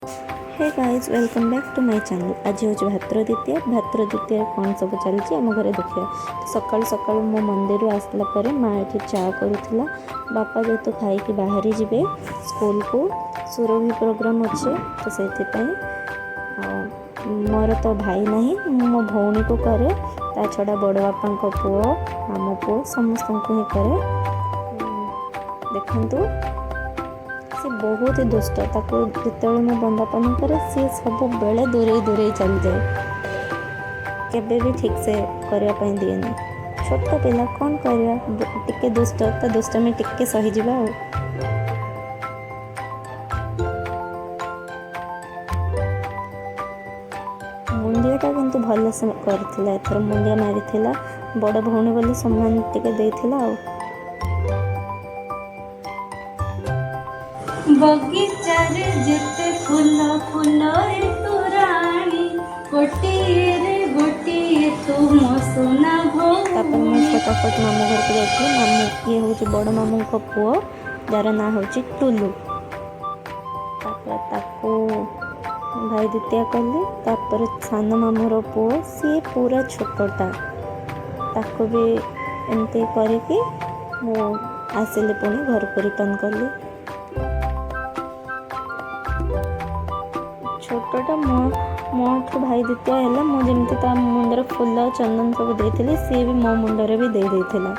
Hey guys welcome back to my channel. आज हूँ भाद्र द्वितीय कौन सब चलती आम घर देखिए। तो सकाल सकाल मो मंदिर आसला पर माँ ये चा करूला। बापा जेहेतु खाई बाहरी जीवे स्कूल को सुरभि प्रोग्राम अच्छे तो से मोर तो भाई नहीं मो भौणी को करे ता छड़ा बड़ बापा पुओ आम पुओ समस्त ही करे। देखु सी बहुत ही दुष्ट ताको जिते मैं बंदापन करे सी सब बेले दूरे दूरे चली जाए केबे भी ठीक से करने दिएनि। छोट पिला कौन कर दुष्ट तो दुष्ट में टिके सहीजा मुंडियाटा किंतु भल से करथिला एथर मुंडिया मारिथिला बड़ भौणी बोली सम्मान टिके देथिला। बगीचा रे जेते फूल फूल रे तू रानी गोटिए रे गोटिए तू मो सोना भो। तापर मैं फटाफट मामू घर को जाइए। मामू ये हूँ बड़ मामू को पुओ जार ना हूँ टुलू। तापर ताको भाई द्वितीया कली। तापर सान मामूर पुओ सी पूरा छोटा ताको भी एमती करके मु आसिली पुणी घर को रिटर्न कली। छोटा मोठू भाई द्वितीय है मुझे मुंडर फूल चंदन सब देती सी भी मो मुंडरे भी दे देथिला।